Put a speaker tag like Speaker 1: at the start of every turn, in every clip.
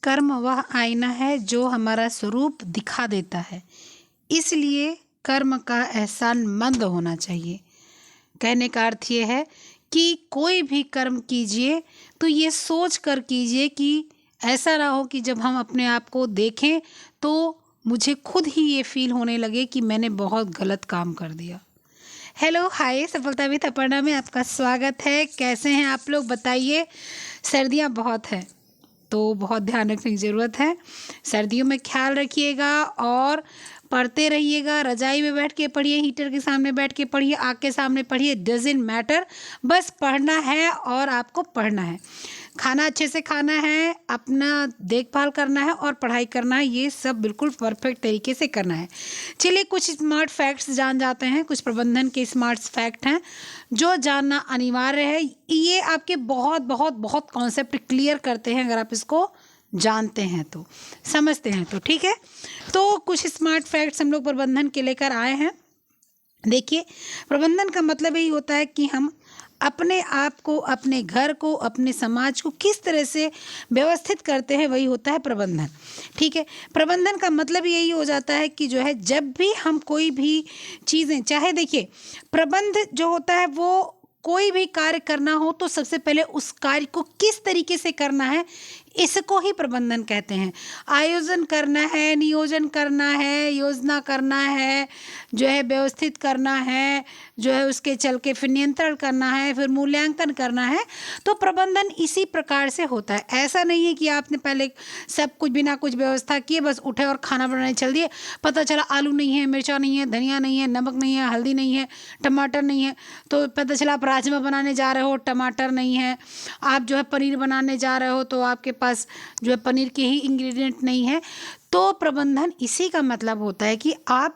Speaker 1: कर्म वह आईना है जो हमारा स्वरूप दिखा देता है, इसलिए कर्म का एहसानमंद होना चाहिए। कहने का अर्थ ये है कि कोई भी कर्म कीजिए तो ये सोच कर कीजिए कि ऐसा ना हो कि जब हम अपने आप को देखें तो मुझे खुद ही ये फील होने लगे कि मैंने बहुत गलत काम कर दिया। हेलो हाय, सफलता विद अपर्णा में आपका स्वागत है। कैसे हैं आप लोग बताइए। सर्दियाँ बहुत हैं तो बहुत ध्यान रखने की ज़रूरत है। सर्दियों में ख्याल रखिएगा और पढ़ते रहिएगा। रजाई में बैठ के पढ़िए, हीटर के सामने बैठ के पढ़िए, आग के सामने पढ़िए, डजंट मैटर, बस पढ़ना है और आपको पढ़ना है। खाना अच्छे से खाना है, अपना देखभाल करना है और पढ़ाई करना है। ये सब बिल्कुल परफेक्ट तरीके से करना है। चलिए कुछ स्मार्ट फैक्ट्स जान जाते हैं। कुछ प्रबंधन के स्मार्ट फैक्ट हैं जो जानना अनिवार्य है। ये आपके बहुत बहुत बहुत कॉन्सेप्ट क्लियर करते हैं अगर आप इसको जानते हैं तो, समझते हैं तो। ठीक है, तो कुछ स्मार्ट फैक्ट्स हम लोग प्रबंधन के लेकर आए हैं। देखिए, प्रबंधन का मतलब यही होता है कि हम अपने आप को, अपने घर को, अपने समाज को किस तरह से व्यवस्थित करते हैं, वही होता है प्रबंधन। ठीक है, प्रबंधन का मतलब यही हो जाता है कि जो है जब भी हम कोई भी चीज़ें, चाहे देखिए प्रबंध जो होता है वो कोई भी कार्य करना हो तो सबसे पहले उस कार्य को किस तरीके से करना है, इसको ही प्रबंधन कहते हैं। आयोजन करना है, नियोजन करना है, योजना करना है, जो है व्यवस्थित करना है, जो है उसके चल के फिर नियंत्रण करना है, फिर मूल्यांकन करना है। तो प्रबंधन इसी प्रकार से होता है। ऐसा नहीं है कि आपने पहले सब कुछ बिना कुछ व्यवस्था किए बस उठे और खाना बनाने चल दिए, पता चला आलू नहीं है, मिर्चा नहीं है, धनिया नहीं है, नमक नहीं है, हल्दी नहीं है, टमाटर नहीं है, तो पता चला आप राजमा बनाने जा रहे हो, टमाटर नहीं है। आप जो है पनीर बनाने जा रहे हो तो आपके पास जो है पनीर के ही इंग्रेडिएंट नहीं है। तो प्रबंधन इसी का मतलब होता है कि आप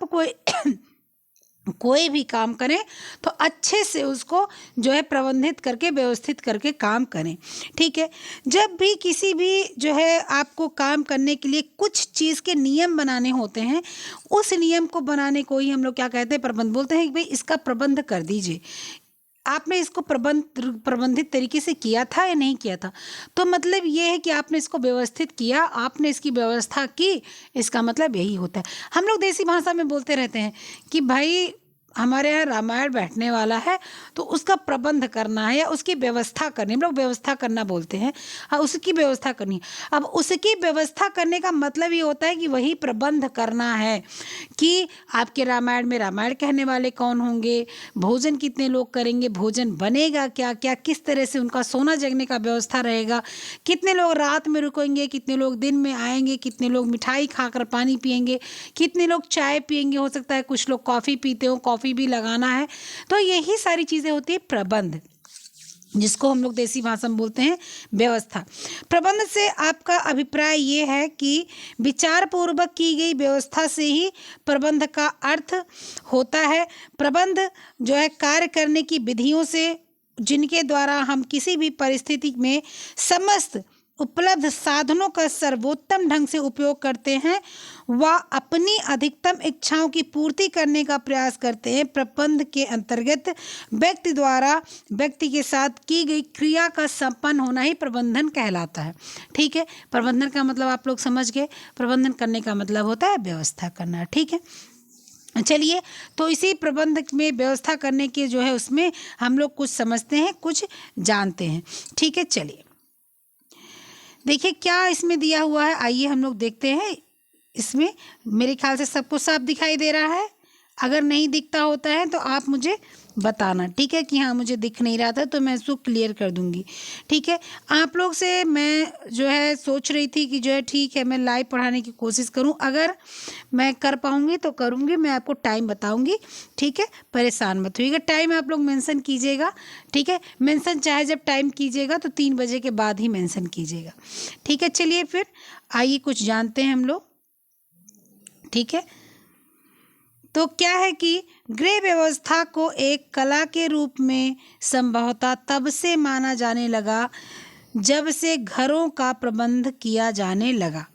Speaker 1: कोई भी काम करें तो अच्छे से उसको जो है प्रबंधित करके, व्यवस्थित करके काम करें। ठीक है, जब भी किसी भी जो है आपको काम करने के लिए कुछ चीज़ के नियम बनाने होते हैं, उस नियम को बनाने को ही हम लोग क्या कहते हैं, प्रबंध बोलते हैं कि भाई इसका प्रबंध कर दीजिए। आपने इसको प्रबंधित तरीके से किया था या नहीं किया था, तो मतलब ये है कि आपने इसको व्यवस्थित किया, आपने इसकी व्यवस्था की, इसका मतलब यही होता है। हम लोग देसी भाषा में बोलते रहते हैं कि भाई हमारे यहाँ रामायण बैठने वाला है तो उसका प्रबंध करना है या उसकी व्यवस्था करनी, हम लोग व्यवस्था करना बोलते हैं। हाँ, उसकी व्यवस्था करनी। अब उसकी व्यवस्था करने का मतलब ये होता है कि वही प्रबंध करना है कि आपके रामायण में रामायण कहने वाले कौन होंगे, भोजन कितने लोग करेंगे, भोजन बनेगा क्या क्या, किस तरह से उनका सोना जगने का व्यवस्था रहेगा, कितने लोग रात में रुकेंगे, कितने लोग दिन में आएंगे, कितने लोग मिठाई खाकर पानी पिएंगे, कितने लोग चाय पिएंगे, हो सकता है कुछ लोग कॉफ़ी पीते हो, कॉफ़ी भी लगाना है। तो यही सारी चीज़ें होती है प्रबंध, जिसको हम लोग देसी भाषा में बोलते हैं व्यवस्था। प्रबंध से आपका अभिप्राय ये है कि विचार पूर्वक की गई व्यवस्था से ही प्रबंध का अर्थ होता है। प्रबंध जो है कार्य करने की विधियों से, जिनके द्वारा हम किसी भी परिस्थिति में समस्त उपलब्ध साधनों का सर्वोत्तम ढंग से उपयोग करते हैं व अपनी अधिकतम इच्छाओं की पूर्ति करने का प्रयास करते हैं। प्रबंध के अंतर्गत व्यक्ति द्वारा व्यक्ति के साथ की गई क्रिया का संपन्न होना ही प्रबंधन कहलाता है। ठीक है, प्रबंधन का मतलब आप लोग समझ गए। प्रबंधन करने का मतलब होता है व्यवस्था करना। ठीक है, चलिए, तो इसी प्रबंध में व्यवस्था करने के जो है उसमें हम लोग कुछ समझते हैं, कुछ जानते हैं। ठीक है, चलिए देखिए क्या इसमें दिया हुआ है, आइए हम लोग देखते हैं। इसमें मेरे ख्याल से सबको साफ दिखाई दे रहा है। अगर नहीं दिखता होता है तो आप मुझे बताना, ठीक है, कि हाँ मुझे दिख नहीं रहा था, तो मैं इसको क्लियर कर दूंगी। ठीक है, आप लोग से मैं जो है सोच रही थी कि जो है ठीक है मैं लाइव पढ़ाने की कोशिश करूं, अगर मैं कर पाऊंगी तो करूंगी, मैं आपको टाइम बताऊंगी। ठीक है, परेशान मत होइएगा, टाइम आप लोग मेंशन कीजिएगा। ठीक है, मेंशन चाहे जब टाइम कीजिएगा तो 3 बजे के बाद ही मेंशन कीजिएगा। ठीक है, चलिए फिर आइए कुछ जानते हैं हम लोग। ठीक है, तो क्या है कि गृह व्यवस्था को एक कला के रूप में संभवतः तब से माना जाने लगा जब से घरों का प्रबंध किया जाने लगा।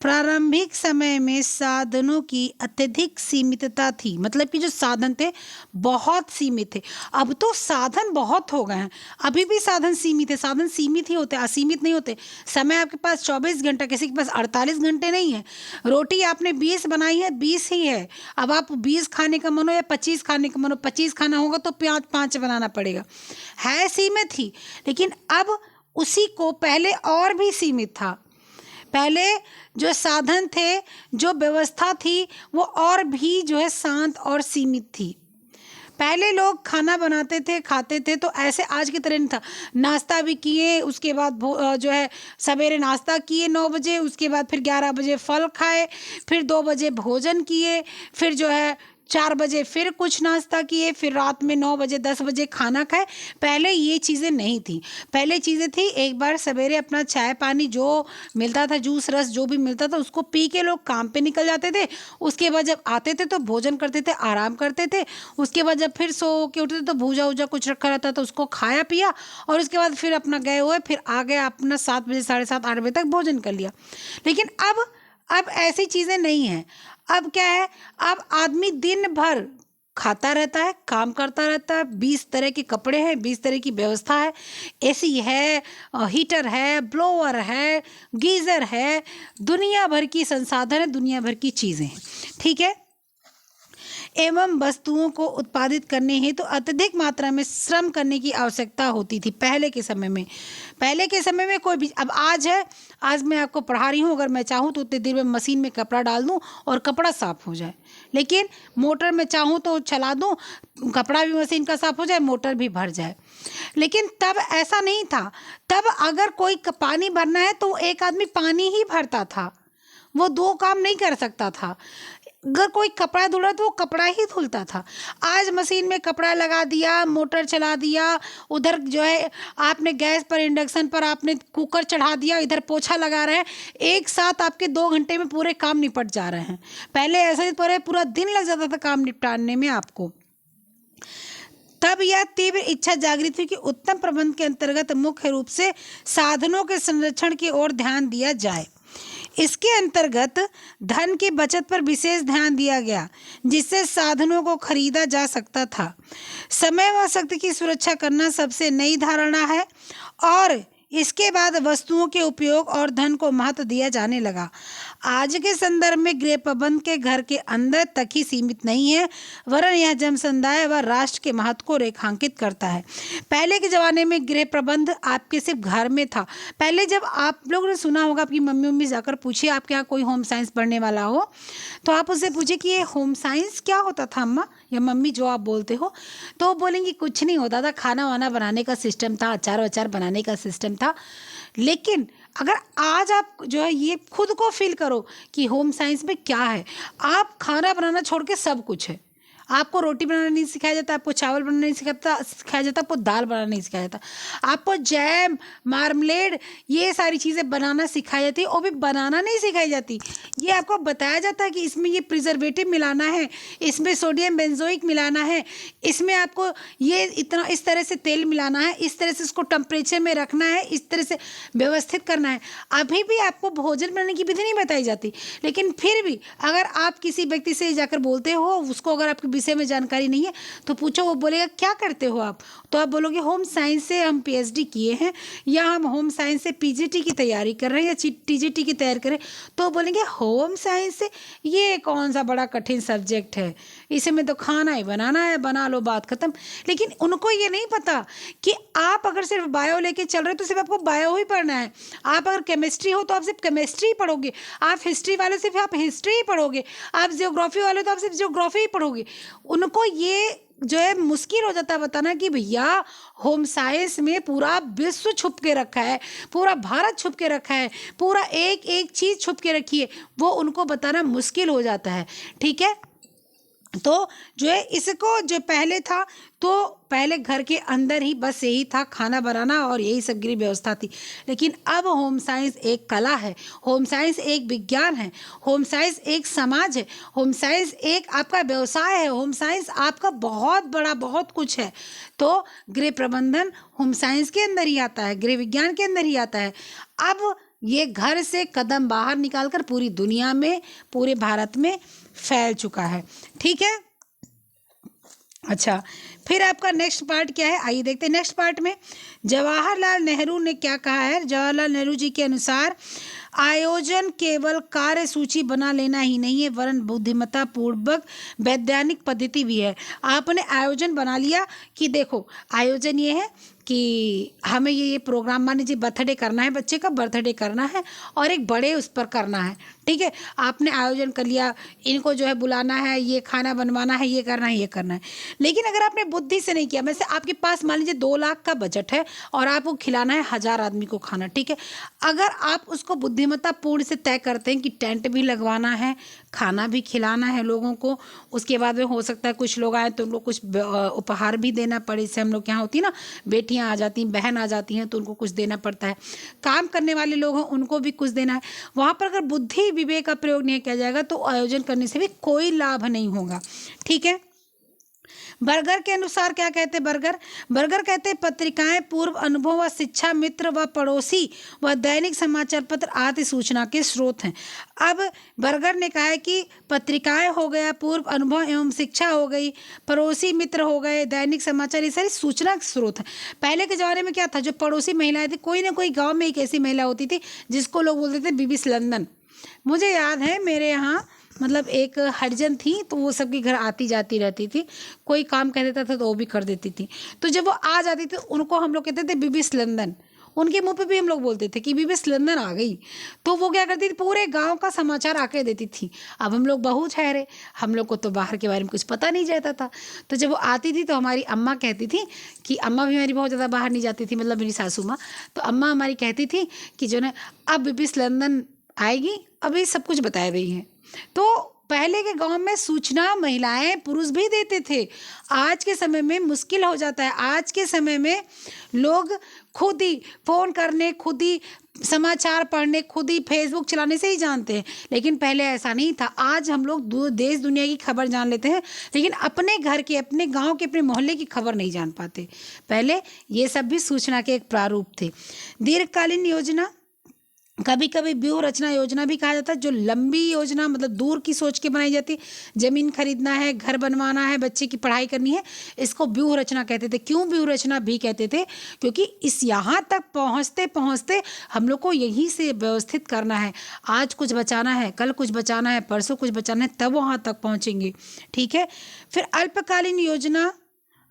Speaker 1: प्रारंभिक समय में साधनों की अत्यधिक सीमितता थी, मतलब कि जो साधन थे बहुत सीमित थे। अब तो साधन बहुत हो गए हैं, अभी भी साधन सीमित है। साधन सीमित ही होते, असीमित नहीं होते। समय आपके पास 24 घंटा, किसी के पास 48 घंटे नहीं है। रोटी आपने 20 बनाई है, 20 ही है। अब आप 20 खाने का मन हो या 25 खाने का मन हो, 25 खाना होगा तो प्याज 5 बनाना पड़ेगा, है सीमित ही। लेकिन अब उसी को पहले और भी सीमित था। पहले जो साधन थे, जो व्यवस्था थी, वो और भी जो है शांत और सीमित थी। पहले लोग खाना बनाते थे, खाते थे, तो ऐसे आज की तरह नहीं था। नाश्ता भी किए, उसके बाद जो है सवेरे नाश्ता किए 9 बजे, उसके बाद फिर 11 बजे फल खाए, फिर 2 बजे भोजन किए, फिर जो है 4 बजे फिर कुछ नाश्ता किए, फिर रात में 9 बजे 10 बजे खाना खाए। पहले ये चीज़ें नहीं थी। पहले चीज़ें थी, एक बार सवेरे अपना चाय पानी जो मिलता था, जूस रस जो भी मिलता था, उसको पी के लोग काम पे निकल जाते थे। उसके बाद जब आते थे तो भोजन करते थे, आराम करते थे। उसके बाद जब फिर सो के उठते थे तो भूजा वूजा कुछ रखा रहता था, उसको खाया पिया, और उसके बाद फिर अपना गए हुए, फिर आ गए अपना 7 बजे 7:30 8 बजे तक भोजन कर लिया। लेकिन अब ऐसी चीज़ें नहीं हैं। अब क्या है, अब आदमी दिन भर खाता रहता है, काम करता रहता है। 20 तरह के कपड़े हैं, 20 तरह की व्यवस्था है, एसी है, हीटर है, ब्लोअर है, गीज़र है, दुनिया भर की संसाधन है, दुनिया भर की चीज़ें हैं, ठीक है। एवं वस्तुओं को उत्पादित करने हेतु तो अत्यधिक मात्रा में श्रम करने की आवश्यकता होती थी पहले के समय में। पहले के समय में कोई भी, अब आज है, आज मैं आपको पढ़ा रही हूँ, अगर मैं चाहूँ तो उतनी देर में मशीन में कपड़ा डाल दूँ और कपड़ा साफ हो जाए। लेकिन मोटर में चाहूँ तो चला दूँ, कपड़ा भी मशीन का साफ हो जाए, मोटर भी भर जाए। लेकिन तब ऐसा नहीं था। तब अगर कोई पानी भरना है तो एक आदमी पानी ही भरता था, वो 2 काम नहीं कर सकता था। अगर कोई कपड़ा धुल रहा तो वो कपड़ा ही धुलता था। आज मशीन में कपड़ा लगा दिया, मोटर चला दिया, उधर जो है आपने गैस पर, इंडक्शन पर आपने कुकर चढ़ा दिया, इधर पोछा लगा रहे हैं, एक साथ आपके 2 घंटे में पूरे काम निपट जा रहे हैं। पहले ऐसे ही पूरा दिन लग जाता था काम निपटाने में आपको। तब यह तीव्र इच्छा जागृत हुई कि उत्तम प्रबंध के अंतर्गत मुख्य रूप से साधनों के संरक्षण की ओर ध्यान दिया जाए। इसके अंतर्गत धन की बचत पर विशेष ध्यान दिया गया, जिससे साधनों को खरीदा जा सकता था। समय व शक्ति की सुरक्षा करना सबसे नई धारणा है, और इसके बाद वस्तुओं के उपयोग और धन को महत्व दिया जाने लगा। आज के संदर्भ में गृह प्रबंध के घर के अंदर तक ही सीमित नहीं है, वरन यह जन समुदाय व राष्ट्र के महत्व को रेखांकित करता है। पहले के ज़माने में गृह प्रबंध आपके सिर्फ घर में था। पहले जब आप लोगों ने सुना होगा, आपकी मम्मी उम्मी जाकर पूछिए, आपके यहाँ कोई होम साइंस पढ़ने वाला हो तो आप उससे पूछिए कि ये होम साइंस क्या होता था अम्मा या मम्मी, जो आप बोलते हो, तो वो बोलेंगी कुछ नहीं होता था, खाना वाना बनाने का सिस्टम था, अचार वचार बनाने का सिस्टम था। लेकिन अगर आज आप जो है ये खुद को फील करो कि होम साइंस में क्या है, आप खाना बनाना छोड़ के सब कुछ है। आपको रोटी बनाना नहीं सिखाया जाता, आपको चावल बनाना नहीं सिखाया जाता, आपको दाल बनाना नहीं सिखाया जाता, आपको जैम, मार्मलेड, ये सारी चीज़ें बनाना सिखाई जाती है, और भी बनाना नहीं सिखाई जाती। ये आपको बताया जाता है कि इसमें ये प्रिजर्वेटिव मिलाना है, इसमें सोडियम बेंजोइक मिलाना है, इसमें आपको ये इतना इस तरह से तेल मिलाना है, इस तरह से इसको टेम्परेचर में रखना है, इस तरह से व्यवस्थित करना है। अभी भी आपको भोजन बनाने की विधि नहीं बताई जाती। लेकिन फिर भी अगर आप किसी व्यक्ति से जाकर बोलते हो, उसको अगर आपके विषय में जानकारी नहीं है तो पूछो, वो बोलेगा क्या करते हो आप, तो आप बोलोगे होम साइंस से हम पीएचडी किए हैं, या हम होम साइंस से पीजीटी की तैयारी कर रहे हैं, या टीजीटी की तैयारी करें, तो बोलेंगे होम साइंस से ये कौन सा बड़ा कठिन सब्जेक्ट है, इसमें तो खाना ही बनाना है, बना लो बात खत्म। लेकिन उनको ये नहीं पता कि आप अगर सिर्फ बायो लेके चल रहे हो तो सिर्फ आपको बायो ही पढ़ना है। आप अगर केमिस्ट्री हो तो आप सिर्फ केमिस्ट्री ही पढ़ोगे, आप हिस्ट्री वाले सिर्फ आप हिस्ट्री ही पढ़ोगे, आप जियोग्राफी वाले तो आप सिर्फ जियोग्राफी ही पढ़ोगे। उनको ये जो है मुश्किल हो जाता है बताना कि भैया होम साइंस में पूरा विश्व छुप के रखा है, पूरा भारत छुप के रखा है, पूरा एक एक चीज़ छुप के रखी है, वो उनको बताना मुश्किल हो जाता है। ठीक है, तो जो है इसको जो पहले था, तो पहले घर के अंदर ही बस यही था, खाना बनाना और यही सब गृह व्यवस्था थी। लेकिन अब होम साइंस एक कला है, होम साइंस एक विज्ञान है, होम साइंस एक समाज है, होम साइंस एक आपका व्यवसाय है, होम साइंस आपका बहुत बड़ा बहुत कुछ है। तो गृह प्रबंधन होम साइंस के अंदर ही आता है, गृह विज्ञान के अंदर ही आता है। अब ये घर से कदम बाहर निकालकर पूरी दुनिया में, पूरे भारत में फैल चुका है। ठीक है। अच्छा, फिर आपका नेक्स्ट पार्ट क्या है, आइए देखते हैं नेक्स्ट पार्ट में। जवाहरलाल नेहरू ने क्या कहा है। जवाहरलाल नेहरू जी के अनुसार आयोजन केवल कार्यसूची बना लेना ही नहीं है, वरन बुद्धिमत्ता पूर्वक वैज्ञानिक पद्धति भी है। आपने आयोजन बना लिया कि देखो आयोजन ये है कि हमें ये प्रोग्राम, मान लीजिए बर्थडे करना है, बच्चे का बर्थडे करना है और एक बड़े उस पर करना है। ठीक है, आपने आयोजन कर लिया, इनको जो है बुलाना है, ये खाना बनवाना है, ये करना है, ये करना है। लेकिन अगर आपने बुद्धि से नहीं किया, वैसे आपके पास मान लीजिए 2 लाख का बजट है और आपको खिलाना है 1000 आदमी को खाना। ठीक है, अगर आप उसको बुद्धिमत्ता पूर्ण से तय करते हैं कि टेंट भी लगवाना है, खाना भी खिलाना है लोगों को, उसके बाद में हो सकता है कुछ लोग आए तो उनको कुछ उपहार भी देना पड़े। इससे हम लोग के यहाँ होती है ना, बेटियां आ जाती हैं, बहन आ जाती हैं तो उनको कुछ देना पड़ता है, काम करने वाले लोग हैं उनको भी कुछ देना है। वहाँ पर अगर बुद्धि विवेक का प्रयोग नहीं किया जाएगा तो आयोजन करने से भी कोई लाभ नहीं होगा। ठीक है। बर्गर के अनुसार क्या कहते हैं। बर्गर कहते हैं पत्रिकाएं पूर्व अनुभव व शिक्षा मित्र व पड़ोसी व दैनिक समाचार पत्र आदि सूचना के स्रोत हैं। अब बर्गर ने कहा है कि पत्रिकाएं हो गया, पूर्व अनुभव एवं शिक्षा हो गई, पड़ोसी मित्र हो गए, दैनिक समाचार, ये सारी सूचना के स्रोत हैं। पहले के ज़माने में क्या था, जो पड़ोसी महिलाएं थी, कोई ना कोई गाँव में एक ऐसी महिला होती थी जिसको लोग बोलते थे बीबी लंदन। मुझे याद है मेरे यहाँ मतलब एक हरिजन थी तो वो सबके घर आती जाती रहती थी, कोई काम कह देता था तो वो भी कर देती थी। तो जब वो आ जाती थी उनको हम लोग कहते थे बीबी लंदन, उनके मुंह पे भी हम लोग बोलते थे कि बीबी लंदन आ गई। तो वो क्या करती थी, पूरे गांव का समाचार आके देती थी। अब हम लोग बहू ठहरे, हम लोग को तो बाहर के बारे में कुछ पता नहीं रहता था। तो जब वो आती थी तो हमारी अम्मा कहती थी कि, अम्मा भी हमारी बहुत ज़्यादा बाहर नहीं जाती थी, मतलब मेरी सासू माँ, तो अम्मा हमारी कहती थी कि जो ना अब बीबी लंदन आएगी, अभी सब कुछ बताया रही है। तो पहले के गांव में सूचना महिलाएं पुरुष भी देते थे। आज के समय में मुश्किल हो जाता है। आज के समय में लोग खुद ही फ़ोन करने, खुद ही समाचार पढ़ने, खुद ही फेसबुक चलाने से ही जानते हैं, लेकिन पहले ऐसा नहीं था। आज हम लोग देश दुनिया की खबर जान लेते हैं, लेकिन अपने घर के, अपने गांव के, अपने मोहल्ले की खबर नहीं जान पाते। पहले ये सब भी सूचना के एक प्रारूप थे। दीर्घकालीन योजना, कभी कभी व्यूह रचना योजना भी कहा जाता है, जो लंबी योजना मतलब दूर की सोच के बनाई जाती। जमीन खरीदना है, घर बनवाना है, बच्चे की पढ़ाई करनी है, इसको व्यूह रचना कहते थे। क्यों व्यूह रचना भी कहते थे, क्योंकि इस यहाँ तक पहुँचते पहुँचते हम लोग को यहीं से व्यवस्थित करना है। आज कुछ बचाना है, कल कुछ बचाना है, परसों कुछ बचाना है, तब वहाँ तक पहुँचेंगे। ठीक है। फिर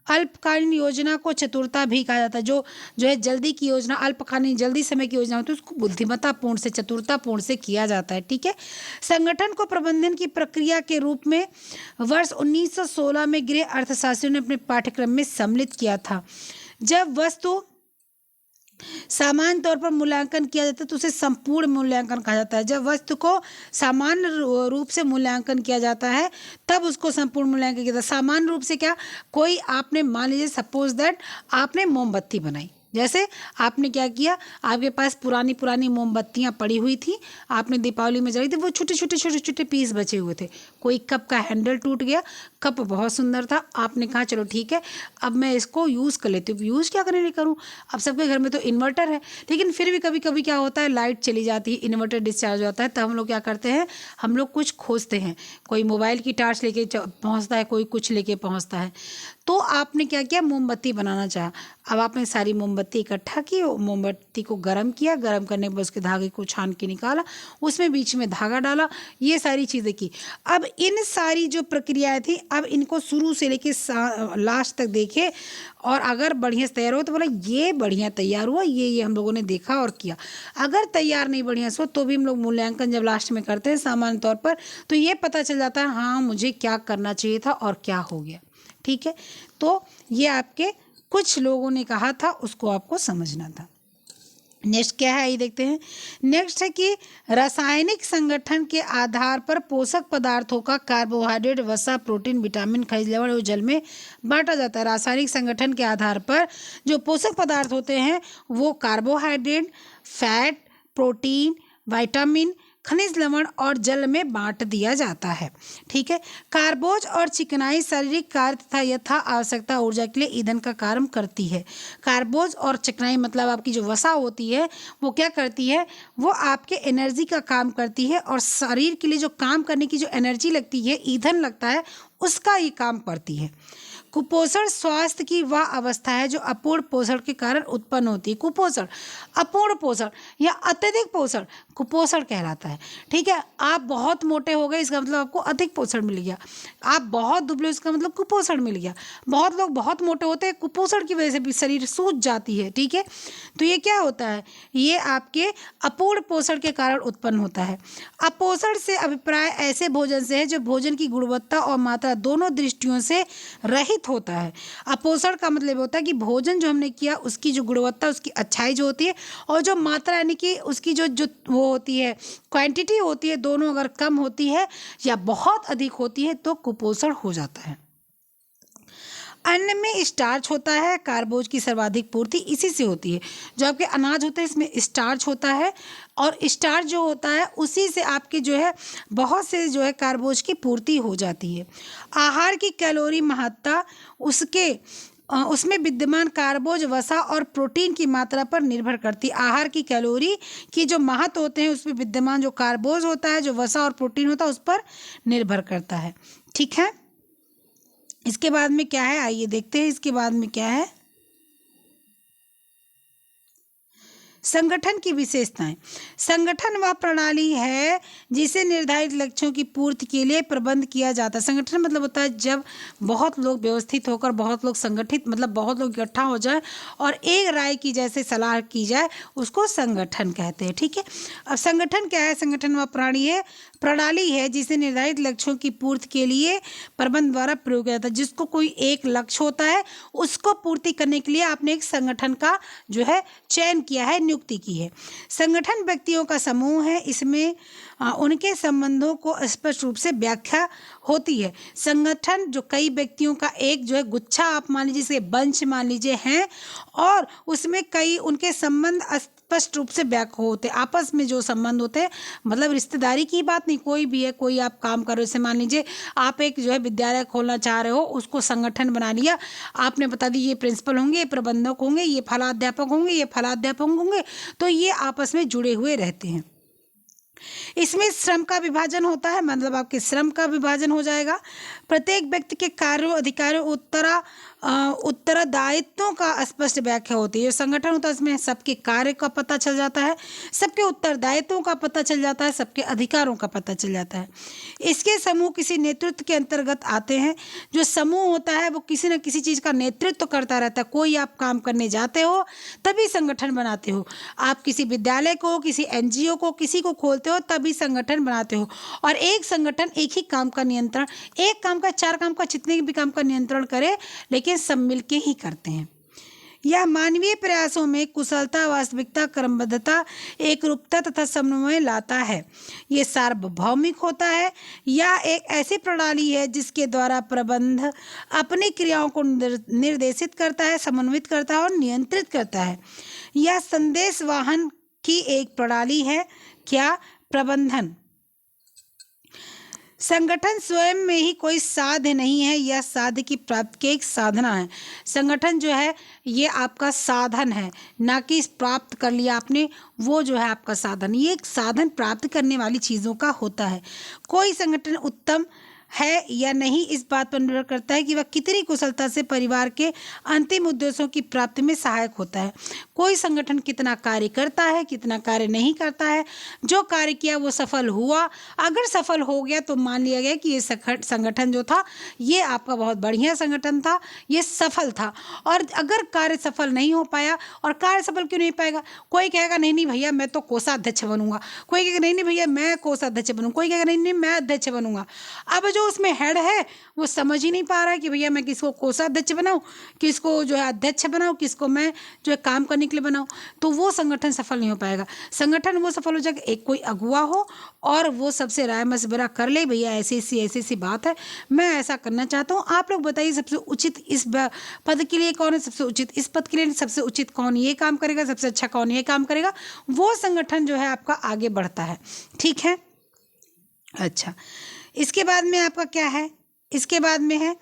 Speaker 1: अल्पकालीन योजना को चतुरता भी कहा जाता है। जो है जल्दी की योजना, अल्पकालीन जल्दी समय की योजना होती है, उसको बुद्धिमत्तापूर्ण से, चतुरतापूर्ण से किया जाता है। ठीक है। संगठन को प्रबंधन की प्रक्रिया के रूप में वर्ष 1916 में गृह अर्थशास्त्रियों ने अपने पाठ्यक्रम में सम्मिलित किया था। जब वस्तु सामान्य तौर पर मूल्यांकन किया जाता है तो उसे संपूर्ण मूल्यांकन कहा जाता है। जब वस्तु को सामान्य रूप से मूल्यांकन किया जाता है तब उसको संपूर्ण मूल्यांकन किया जाता है। सामान्य रूप से क्या, कोई आपने मान लीजिए सपोज दैट आपने मोमबत्ती बनाई, जैसे आपने क्या किया, आपके पास पुरानी पुरानी मोमबत्तियाँ पड़ी हुई थी, आपने दीपावली में जलाई थी, वो छोटे छोटे छोटे छोटे पीस बचे हुए थे। कोई कप का हैंडल टूट गया, कप बहुत सुंदर था, आपने कहा चलो ठीक है अब मैं इसको यूज़ कर लेती हूँ। यूज़ क्या करने करूँ, अब सबके घर में तो इन्वर्टर है, लेकिन फिर भी कभी कभी क्या होता है, लाइट चली जाती है, इन्वर्टर डिस्चार्ज हो जाता है, तब हम लोग क्या करते हैं, हम लोग कुछ खोजते हैं। कोई मोबाइल की टार्च लेके पहुँचता है, कोई कुछ लेके पहुँचता है। तो आपने क्या किया, मोमबत्ती बनाना चाहा। अब आपने सारी मोमबत्ती इकट्ठा की, मोमबत्ती को गर्म किया, गर्म करने के बाद उसके धागे को छान के निकाला, उसमें बीच में धागा डाला, ये सारी चीज़ें की। अब इन सारी जो प्रक्रियाएं थी, अब इनको शुरू से लेके लास्ट तक देखे, और अगर बढ़िया से तैयार हो तो बोला ये बढ़िया तैयार हुआ, ये हम लोगों ने देखा और किया। अगर तैयार नहीं बढ़िया से हो तो भी हम लोग मूल्यांकन जब लास्ट में करते हैं सामान्य तौर पर, तो ये पता चल जाता है हाँ मुझे क्या करना चाहिए था और क्या हो गया। ठीक है, तो ये आपके कुछ लोगों ने कहा था, उसको आपको समझना था। नेक्स्ट क्या है, ये देखते हैं। नेक्स्ट है कि रासायनिक संगठन के आधार पर पोषक पदार्थों का कार्बोहाइड्रेट, वसा, प्रोटीन, विटामिन, खनिज लवण और जल में बांटा जाता है। रासायनिक संगठन के आधार पर जो पोषक पदार्थ होते हैं वो कार्बोहाइड्रेट, फैट, प्रोटीन, विटामिन, खनिज लवण और जल में बांट दिया जाता है। ठीक है। कार्बोज और चिकनाई शारीरिक कार्य तथा यथा आवश्यकता ऊर्जा के लिए ईंधन का काम करती है। कार्बोज और चिकनाई मतलब आपकी जो वसा होती है वो क्या करती है, वो आपके एनर्जी का काम करती है, और शरीर के लिए जो काम करने की जो एनर्जी लगती है, ईंधन लगता है, उसका ये काम करती है। कुपोषण स्वास्थ्य की वह अवस्था है जो अपूर्ण पोषण के कारण उत्पन्न होती है। कुपोषण, अपूर्ण पोषण या अत्यधिक पोषण कुपोषण कहलाता है। ठीक है। आप बहुत मोटे हो गए, इसका मतलब आपको अधिक पोषण मिल गया। आप बहुत दुबले, इसका मतलब कुपोषण मिल गया। बहुत लोग बहुत मोटे होते हैं, कुपोषण की वजह से भी शरीर सूज जाती है। ठीक है। तो ये क्या होता है, ये आपके अपूर्ण पोषण के कारण उत्पन्न होता है। अपोषण से अभिप्राय ऐसे भोजन से है जो भोजन की गुणवत्ता और मात्रा दोनों दृष्टियों से रहित होता है। अपोषण का मतलब होता है कि भोजन जो हमने किया उसकी जो गुणवत्ता, उसकी अच्छाई जो होती है, और जो मात्रा यानी कि उसकी जो जो वो होती है, क्वांटिटी होती है, दोनों अगर कम होती है या बहुत अधिक होती है तो कुपोषण हो जाता है। अन्न में स्टार्च होता है, कार्बोज की सर्वाधिक पूर्ति इसी से होती है। जो आपके अनाज होते हैं इसमें स्टार्च होता है, और स्टार्च जो होता है उसी से आपके जो है बहुत से जो है कार्बोज की पूर्ति हो जाती है। आहार की कैलोरी महत्ता उसमें विद्यमान कार्बोज, वसा और प्रोटीन की मात्रा पर निर्भर करती है। आहार की कैलोरी की जो महत्व होते हैं उसमें विद्यमान जो कार्बोज होता है, जो वसा और प्रोटीन होता है, उस पर निर्भर करता है। ठीक है। इसके बाद में क्या है, आइए देखते हैं इसके बाद में क्या है। संगठन की विशेषताएं। संगठन वह प्रणाली है जिसे निर्धारित लक्ष्यों की पूर्ति के लिए प्रबंध किया जाता है। संगठन मतलब होता है जब बहुत लोग व्यवस्थित होकर, बहुत लोग संगठित मतलब बहुत लोग इकट्ठा हो जाए और एक राय की जैसे सलाह की जाए, उसको संगठन कहते हैं। ठीक है। अब संगठन क्या है, संगठन वह प्रणाली है जिसे निर्धारित लक्ष्यों की पूर्ति के लिए प्रबंध द्वारा प्रयोग किया जाता है। जिसको कोई एक लक्ष्य होता है उसको पूर्ति करने के लिए आपने एक संगठन का जो है चयन किया है, नियुक्ति की है। संगठन व्यक्तियों का समूह है, इसमें उनके संबंधों को स्पष्ट रूप से व्याख्या होती है। संगठन जो कई व्यक्तियों का एक जो है गुच्छा आप मान लीजिए, जैसे बंच मान लीजिए हैं, और उसमें कई उनके संबंध स्पष्ट रूप से व्याख्या होते हैं। आपस में जो संबंध होते हैं, मतलब रिश्तेदारी की बात नहीं, कोई भी है, कोई आप काम कर रहे हो, जैसे मान लीजिए आप एक जो है विद्यालय खोलना चाह रहे हो, उसको संगठन बना लिया, आपने बता दी ये प्रिंसिपल होंगे, ये प्रबंधक होंगे, ये फलाध्यापक होंगे, ये फलाध्यापक होंगे, तो ये आपस में जुड़े हुए रहते हैं। इसमें श्रम का विभाजन होता है, मतलब आपके श्रम का विभाजन हो जाएगा। प्रत्येक व्यक्ति के कार्यों, अधिकारों, उत्तरदायित्वों का स्पष्ट व्याख्या होती है। जो संगठन होता है इसमें सबके कार्य का पता चल जाता है, सबके उत्तरदायित्वों का पता चल जाता है, सबके अधिकारों का पता चल जाता है। इसके समूह किसी नेतृत्व के अंतर्गत आते हैं। जो समूह होता है वो किसी न किसी चीज़ का नेतृत्व करता रहता है। कोई आप काम करने जाते हो तभी संगठन बनाते हो, आप किसी विद्यालय को, किसी एनजीओ को, किसी को खोलते हो तभी संगठन बनाते हो। और एक संगठन एक ही काम का नियंत्रण, एक काम का, चार काम का, जितने भी काम का नियंत्रण करे, लेकिन सब मिलके ही करते हैं। यह मानवीय प्रयासों में कुशलता, वास्तविकता, क्रमबद्धता, एकरूपता तथा समन्वय लाता है। ये सार्वभौमिक होता है या एक ऐसी प्रणाली है जिसके द्वारा प्रबंध अपनी क्रियाओं को निर्देशित करता है, समन्वित करता है और नियंत्रित करता है। यह संदेश वाहन की एक प्रणाली है। क्या? प्रबंधन। संगठन स्वयं में ही कोई साध्य नहीं है, यह साध्य की प्राप्ति की एक साधना है। संगठन जो है ये आपका साधन है, ना कि प्राप्त कर लिया आपने, वो जो है आपका साधन। ये एक साधन प्राप्त करने वाली चीज़ों का होता है। कोई संगठन उत्तम है या नहीं इस बात पर निर्भर करता है कि वह कितनी कुशलता से परिवार के अंतिम उद्देश्यों की प्राप्ति में सहायक होता है। कोई संगठन कितना कार्य करता है, कितना कार्य नहीं करता है, जो कार्य किया वो सफल हुआ, अगर सफल हो गया तो मान लिया गया कि ये संगठन जो था ये आपका बहुत बढ़िया संगठन था, ये सफल था। और अगर कार्य सफल नहीं हो पाया, और कार्य सफल क्यों नहीं पाएगा, कोई कहेगा नहीं नहीं भैया मैं तो कोषाध्यक्ष बनूंगा, कोई कहेगा नहीं नहीं भैया मैं कोषाध्यक्ष बनूंगा, कोई कहेगा नहीं नहीं मैं अध्यक्ष बनूंगा। अब जो जो उसमें हेड है वो समझ ही नहीं पा रहा है कि भैया मैं किसको कोषाध्यक्ष बनाऊं, किसको जो है अध्यक्ष बनाऊं, किसको मैं जो है काम करने के लिए बनाऊं, तो वो संगठन सफल नहीं हो पाएगा। संगठन वो सफल हो जाएगा एक कोई अगुवा हो और वो सबसे राय मशवरा कर ले, भैया ऐसी बात है, मैं ऐसा करना चाहता हूँ, आप लोग बताइए सबसे उचित इस पद के लिए कौन है, सबसे उचित इस पद के लिए सबसे उचित कौन ये काम करेगा, सबसे अच्छा कौन ये काम करेगा, वो संगठन जो है आपका आगे बढ़ता है। ठीक है। अच्छा, इसके बाद में आपका क्या है, इसके बाद में है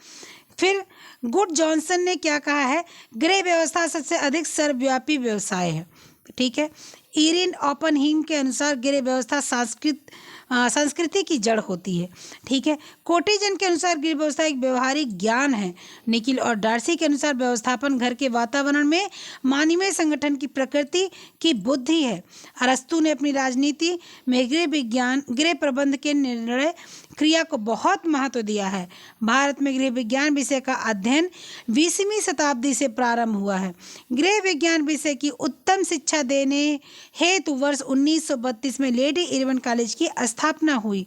Speaker 1: फिर गुड जॉनसन ने क्या कहा है, गृह व्यवस्था सबसे अधिक सर्वव्यापी व्यवसाय है। ठीक है। इरिन ओपनहीम के अनुसार गृह व्यवस्था संस्कृति की जड़ होती है। ठीक है। कोटिजन के अनुसार गृह व्यवस्था एक व्यवहारिक ज्ञान है। निखिल और डार्सी के अनुसार व्यवस्थापन घर के वातावरण में मानवीय संगठन की प्रकृति की बुद्धि है। अरस्तु ने अपनी राजनीति में गृह प्रबंध के निर्णय क्रिया को बहुत महत्व दिया है। भारत में गृह विज्ञान विषय का अध्ययन 20वीं शताब्दी से प्रारंभ हुआ है। गृह विज्ञान विषय की उत्तम शिक्षा देने हेतु वर्ष 1932 में लेडी इरविन कॉलेज की स्थापना हुई।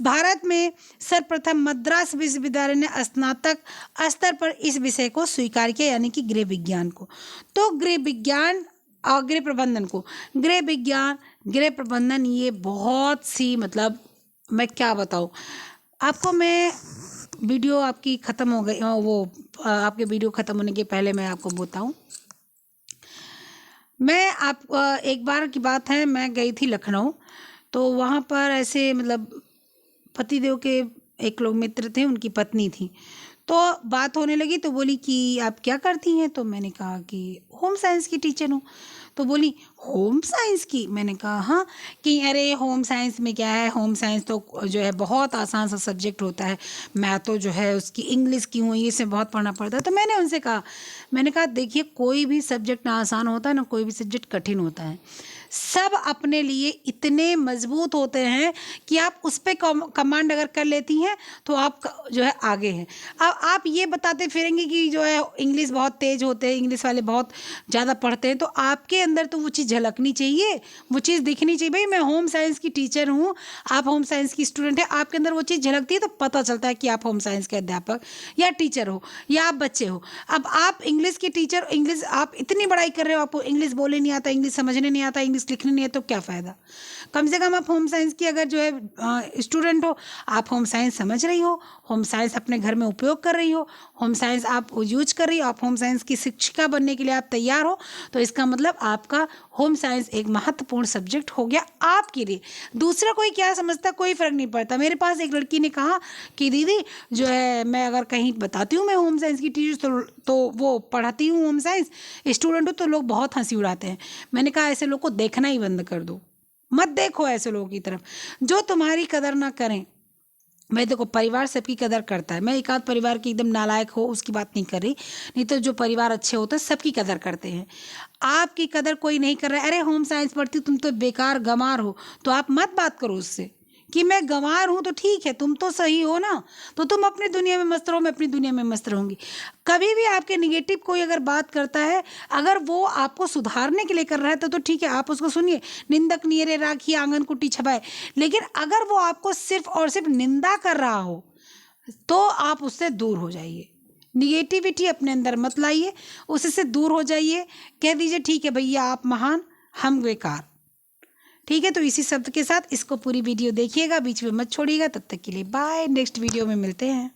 Speaker 1: भारत में सर्वप्रथम मद्रास विश्वविद्यालय ने स्नातक स्तर पर इस विषय को स्वीकार किया, यानी कि गृह विज्ञान को। तो गृह विज्ञान और गृह प्रबंधन को, गृह विज्ञान गृह प्रबंधन, ये बहुत सी मतलब मैं क्या बताऊँ आपको। मैं वीडियो आपकी ख़त्म हो गई, वो आपके वीडियो ख़त्म होने के पहले मैं आपको बताऊँ, मैं आप एक बार की बात है, मैं गई थी लखनऊ, तो वहाँ पर ऐसे मतलब पतिदेव के एक लोग मित्र थे, उनकी पत्नी थी, तो बात होने लगी, तो बोली कि आप क्या करती हैं, तो मैंने कहा कि होम साइंस की टीचर हूँ। तो बोली होम साइंस की, मैंने कहा हाँ, कि अरे होम साइंस में क्या है, होम साइंस तो जो है बहुत आसान सा सब्जेक्ट होता है, मैं तो जो है उसकी इंग्लिश की हूँ, ये सब बहुत पढ़ना पड़ता है। तो मैंने उनसे कहा, मैंने कहा देखिए कोई भी सब्जेक्ट ना आसान होता है ना कोई भी सब्जेक्ट कठिन होता है, सब अपने लिए इतने मजबूत होते हैं कि आप उस पर कमांड अगर कर लेती हैं तो आप जो है आगे हैं। अब आप ये बताते फिरेंगे कि जो है इंग्लिश बहुत तेज होते हैं, इंग्लिश वाले बहुत ज़्यादा पढ़ते हैं, तो आपके अंदर तो वो चीज़ झलकनी चाहिए, वो चीज़ दिखनी चाहिए। भाई मैं होम साइंस की टीचर हूँ, आप होम साइंस की स्टूडेंट है, आपके अंदर वो चीज़ झलकती है तो पता चलता है कि आप होम साइंस के अध्यापक या टीचर हो या आप बच्चे हो। अब आप इंग्लिश के टीचर, इंग्लिश आप इतनी बड़ाई कर रहे हो, आपको इंग्लिश बोलने नहीं आता, इंग्लिश समझने नहीं आता, इंग्लिश लिखने नहीं है, तो क्या फ़ायदा। कम से कम आप होम साइंस की अगर जो है स्टूडेंट हो, आप होम साइंस समझ रही हो, होम साइंस अपने घर में उपयोग कर रही हो, होम साइंस आप यूज कर रही हो, आप होम साइंस की शिक्षिका बनने के लिए आप तैयार हो, तो इसका मतलब आपका होम साइंस एक महत्वपूर्ण सब्जेक्ट हो गया आपके लिए। दूसरा कोई क्या समझता, कोई फ़र्क नहीं पड़ता। मेरे पास एक लड़की ने कहा कि दीदी जो है मैं अगर कहीं बताती हूँ मैं होम साइंस की टीचर तो वो पढ़ाती हूँ होम साइंस स्टूडेंट हो, तो लोग बहुत हंसी उड़ाते हैं। मैंने कहा ऐसे लोग को देखना ही बंद कर दो, मत देखो ऐसे लोगों की तरफ जो तुम्हारी कदर ना करें। मैं देखो परिवार सबकी कदर करता है, मैं एक आध परिवार की एकदम नालायक हो उसकी बात नहीं कर रही, नहीं तो जो परिवार अच्छे होते हैं सबकी कदर करते हैं। आपकी कदर कोई नहीं कर रहा है, अरे होम साइंस पढ़ती तुम तो बेकार गंवार हो, तो आप मत बात करो उससे कि मैं गंवार हूँ, तो ठीक है तुम तो सही हो ना, तो तुम अपनी दुनिया में मस्त रहो, मैं अपनी दुनिया में मस्त रहूँगी। कभी भी आपके निगेटिव कोई अगर बात करता है, अगर वो आपको सुधारने के लिए कर रहा है तो ठीक है आप उसको सुनिए, निंदक नियरे राखी आंगन कुटी छबाए। लेकिन अगर वो आपको सिर्फ और सिर्फ निंदा कर रहा हो तो आप उससे दूर हो जाइए, निगेटिविटी अपने अंदर मत लाइए, उससे दूर हो जाइए, कह दीजिए ठीक है भैया आप महान हम बेकार। ठीक है, तो इसी शब्द के साथ इसको पूरी वीडियो देखिएगा, बीच में मत छोड़िएगा। तब तक के लिए बाय, नेक्स्ट वीडियो में मिलते हैं।